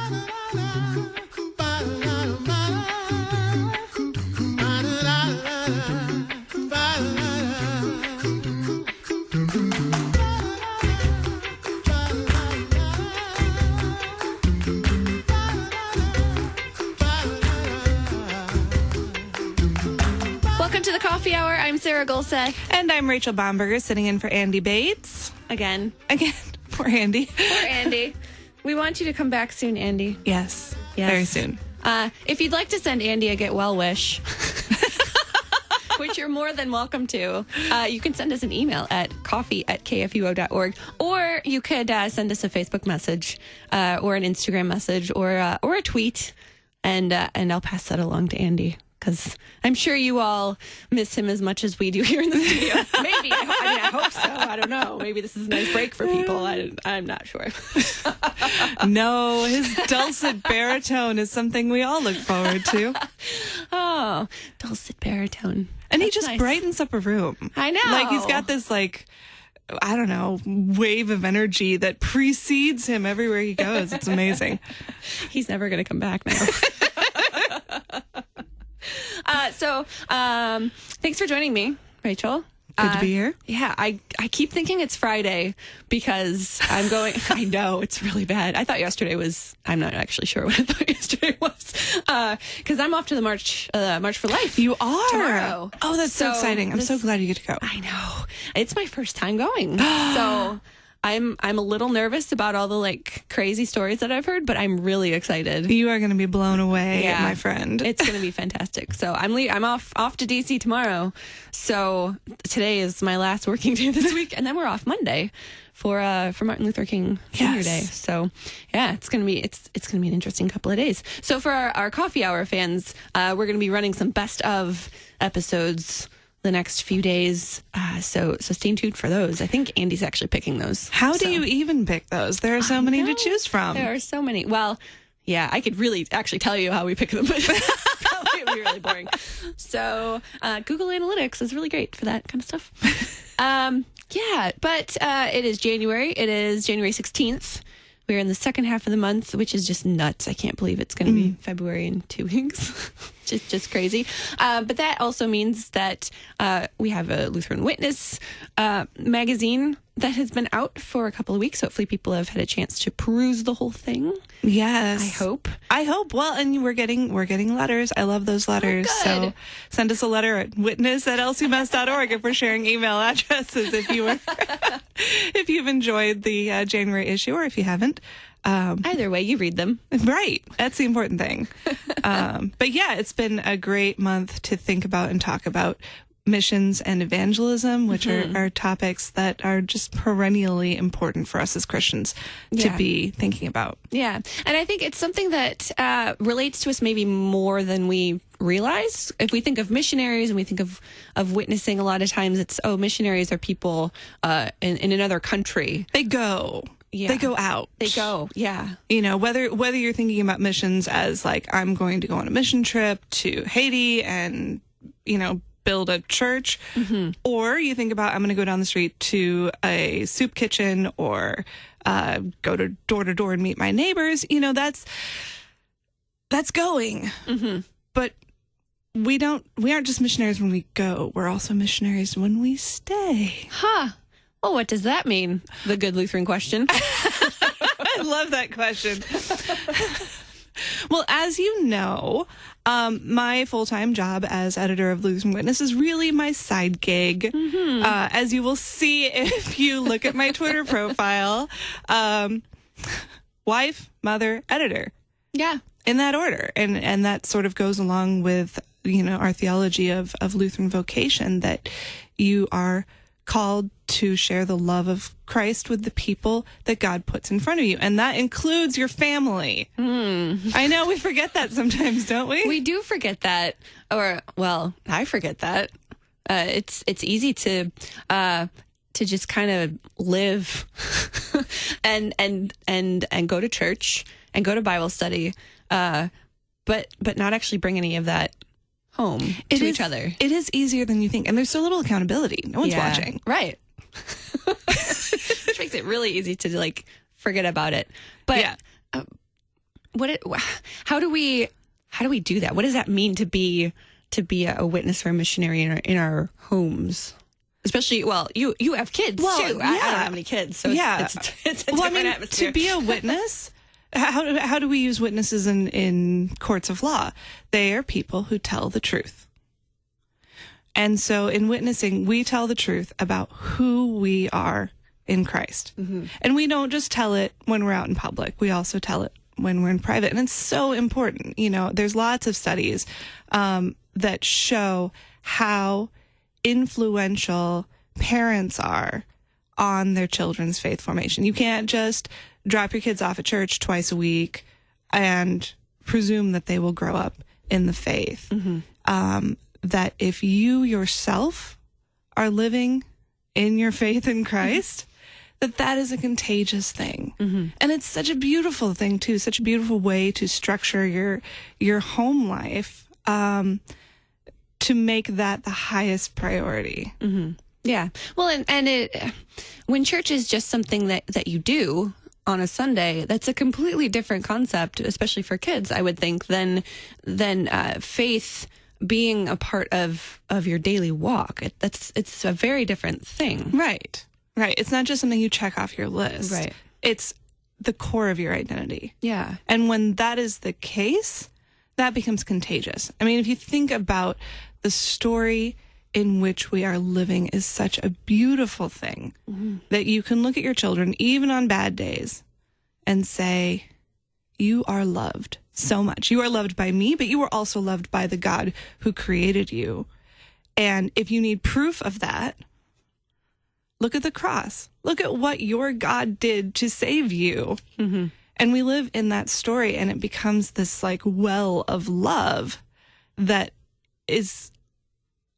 Welcome to the Coffee Hour. I'm Sarah Gulseth. And I'm Rachel Bomberger, sitting in for Andy Bates. Again. Poor Andy. Poor Andy. We want you to come back soon, Andy. Yes. Very soon. If you'd like to send Andy a get well wish, which you're more than welcome to, you can send us an email at coffee@kfuo.org, or you could send us a Facebook message or an Instagram message or a tweet, and I'll pass that along to Andy. Because I'm sure you all miss him as much as we do here in the studio. Maybe. I hope so. I don't know. Maybe this is a nice break for people. I'm not sure. No, his dulcet baritone is something we all look forward to. Oh, dulcet baritone. And he just brightens up a room. I know. Like, he's got this, like, I don't know, wave of energy that precedes him everywhere he goes. It's amazing. He's never going to come back now. Thanks for joining me, Rachel. Good to be here. Yeah, I keep thinking it's Friday because I'm going. I know it's really bad. I thought yesterday was. I'm not actually sure what I thought yesterday was because I'm off to the March for Life. You are tomorrow. Oh, that's so exciting! I'm so glad you get to go. I know it's my first time going, so. I'm a little nervous about all the like crazy stories that I've heard, but I'm really excited. You are going to be blown away, my friend. It's going to be fantastic. So I'm off to DC tomorrow. So today is my last working day this week, and then we're off Monday for Martin Luther King Jr. Day. So yeah, it's gonna be an interesting couple of days. So for our coffee hour fans, we're gonna be running some best of episodes the next few days. So stay tuned for those. I think Andy's actually picking those. How do you even pick those? There are so many to choose from. There are so many. Well, yeah, I could really actually tell you how we pick them, but probably it would be really boring. So Google Analytics is really great for that kind of stuff. But it is January. It is January 16th. We're in the second half of the month, which is just nuts. I can't believe it's going to be February in 2 weeks. just crazy. But that also means that we have a Lutheran Witness magazine that has been out for a couple of weeks. Hopefully people have had a chance to peruse the whole thing. Yes. I hope. Well, and we're getting letters. I love those letters. Oh, so send us a letter at witness@lcms.org if we're sharing email addresses if you've enjoyed the January issue, or if you haven't. Either way, you read them. Right. That's the important thing. But yeah, it's been a great month to think about and talk about missions and evangelism, which are topics that are just perennially important for us as Christians to be thinking about. Yeah. And I think it's something that relates to us maybe more than we realize. If we think of missionaries and we think of witnessing, a lot of times it's, missionaries are people in another country. They go. Yeah. They go out. They go, yeah. You know, whether you're thinking about missions as like, I'm going to go on a mission trip to Haiti and, build a church, or you think about, I'm going to go down the street to a soup kitchen or go to door and meet my neighbors. That's going. But we aren't just missionaries when we go. We're also missionaries when we stay. Huh. Well, what does that mean? The good Lutheran question. I love that question. Well, as you know, my full-time job as editor of Lutheran Witness is really my side gig. As you will see if you look at my Twitter profile, wife, mother, editor. Yeah. In that order. And that sort of goes along with, our theology of Lutheran vocation, that you are called to share the love of Christ with the people that God puts in front of you. And that includes your family. I know we forget that sometimes, don't we? We do forget that. Or, well, I forget that. It's easy to just kind of live and go to church and go to Bible study, but not actually bring any of that home to each other. It is easier than you think. And there's so little accountability. No one's watching. Right. Which makes it really easy to forget about it. But how do we do that? What does that mean to be a witness or a missionary in our homes? Especially, well, you have kids too. I don't have any kids, so it's a different atmosphere. To be a witness, how do we use witnesses in courts of law? They are people who tell the truth. And so in witnessing, we tell the truth about who we are in Christ. Mm-hmm. And we don't just tell it when we're out in public. We also tell it when we're in private. And it's so important. You know, there's lots of studies that show how influential parents are on their children's faith formation. You can't just drop your kids off at church twice a week and presume that they will grow up in the faith. Mm-hmm. That if you yourself are living in your faith in Christ, that is a contagious thing. Mm-hmm. And it's such a beautiful thing too, such a beautiful way to structure your home life, to make that the highest priority. Mm-hmm. Yeah. Well, and when church is just something that you do on a Sunday, that's a completely different concept, especially for kids, I would think, than faith being a part of your daily walk. It's a very different thing. Right. It's not just something you check off your list. Right. It's the core of your identity. Yeah. And when that is the case, that becomes contagious. I mean, if you think about the story in which we are living is such a beautiful thing, mm-hmm. that you can look at your children, even on bad days, and say, you are loved so much. You are loved by me, but you are also loved by the God who created you. And if you need proof of that, look at the cross. Look at what your God did to save you. Mm-hmm. And we live in that story, and it becomes this like well of love that is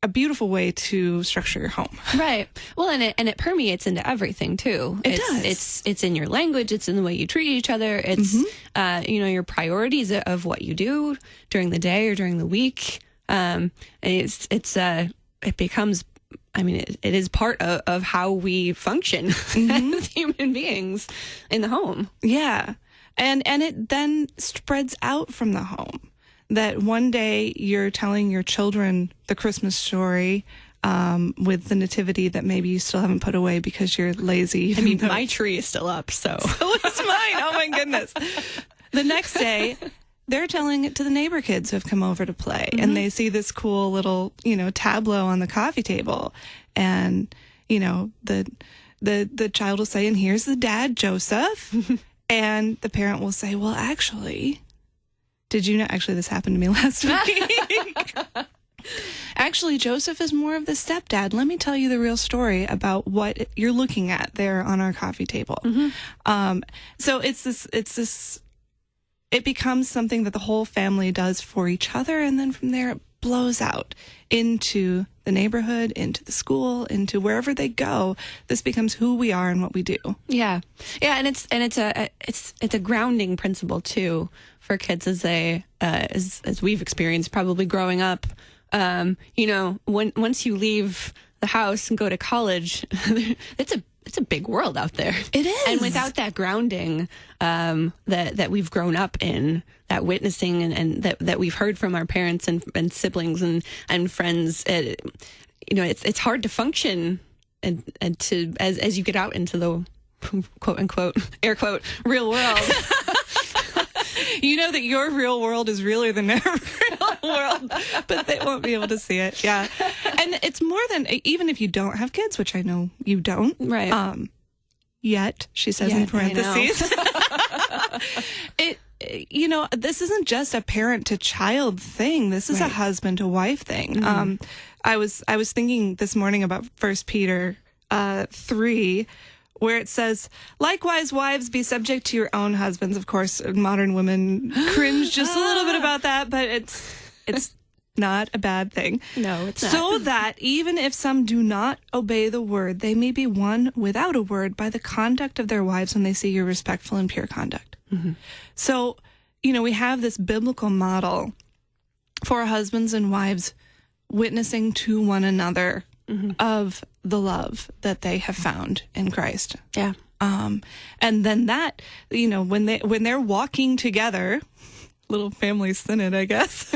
a beautiful way to structure your home. Right. Well, and it permeates into everything too. It does. It's in your language. It's in the way you treat each other. It's, mm-hmm. Your priorities of what you do during the day or during the week. And it becomes, I mean, it is part of how we function mm-hmm. as human beings in the home. Yeah. And it then spreads out from the home. That one day you're telling your children the Christmas story with the nativity that maybe you still haven't put away because you're lazy. I mean, my tree is still up, so. So is mine. Oh, my goodness. The next day, they're telling it to the neighbor kids who have come over to play. Mm-hmm. And they see this cool little, tableau on the coffee table. And, the child will say, and here's the dad, Joseph. And the parent will say, well, actually... Did you know? Actually, this happened to me last week. Actually, Joseph is more of the stepdad. Let me tell you the real story about what you're looking at there on our coffee table. Mm-hmm. So it becomes something that the whole family does for each other. And then from there, it blows out into the neighborhood, into the school, into wherever they go. This becomes who we are and what we do. Yeah. And it's a grounding principle too for kids as they as we've experienced probably growing up. Once you leave the house and go to college, it's a big world out there. It is. And without that grounding that we've grown up in, that witnessing and that we've heard from our parents and siblings and friends, it's hard to function and to as you get out into the quote unquote air quote real world. You know that your real world is realer than their real world, but they won't be able to see it. Yeah. And it's more than, even if you don't have kids, which I know you don't. Right. Yet, she says in parentheses. This isn't just a parent to child thing. This is a husband to wife thing. Mm-hmm. I was thinking this morning about 1 Peter 3, where it says, likewise, wives, be subject to your own husbands. Of course, modern women cringe just a little bit about that, but it's not a bad thing. No, it's not. So that even if some do not obey the word, they may be won without a word by the conduct of their wives when they see your respectful and pure conduct. Mm-hmm. So, we have this biblical model for husbands and wives witnessing to one another mm-hmm. of the love that they have found in Christ. Yeah. And then that, when they're walking together, little family synod, I guess,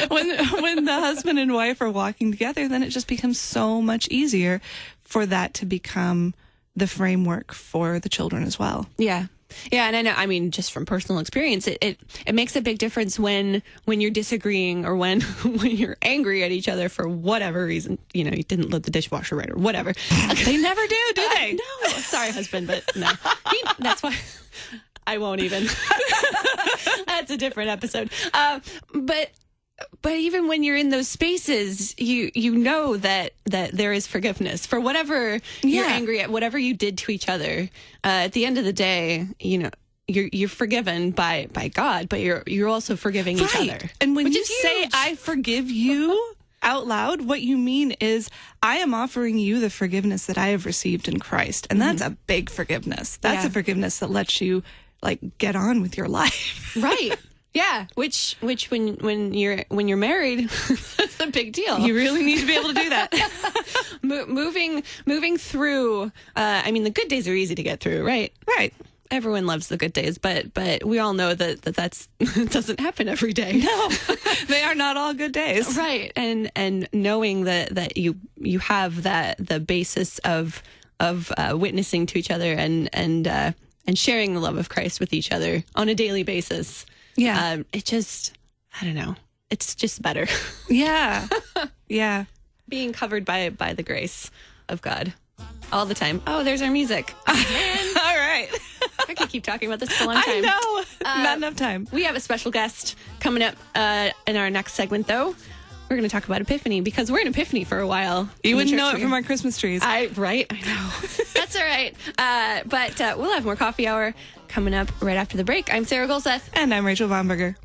when the husband and wife are walking together, then it just becomes so much easier for that to become the framework for the children as well. Yeah. Yeah, and I know, I mean, just from personal experience, it makes a big difference when you're disagreeing or when you're angry at each other for whatever reason. You didn't load the dishwasher right or whatever. They never do they? No, sorry, husband, but no. That's why I won't even. That's a different episode. But even when you're in those spaces, you know that there is forgiveness for whatever you're angry at, whatever you did to each other. At the end of the day, you're forgiven by God, but you're also forgiving each other. And when you say "I forgive you" out loud, what you mean is I am offering you the forgiveness that I have received in Christ, and that's a big forgiveness. That's a forgiveness that lets you get on with your life, right? Yeah, which when you're married, that's a big deal. You really need to be able to do that. Moving through. I mean, the good days are easy to get through, right? Right. Everyone loves the good days, but we all know that's doesn't happen every day. No, they are not all good days, right? And knowing that you have the basis of witnessing to each other and sharing the love of Christ with each other on a daily basis. Yeah. It just, I don't know. It's just better. Yeah. Yeah. Being covered by the grace of God all the time. Oh, there's our music. Oh, man. All right. I could keep talking about this for a long time. I know. Not enough time. We have a special guest coming up in our next segment, though. We're going to talk about Epiphany because we're in Epiphany for a while. You wouldn't know it from our Christmas trees. Right? I know. That's all right. But we'll have more coffee hour coming up right after the break. I'm Sarah Golseth. And I'm Rachel Vonberger.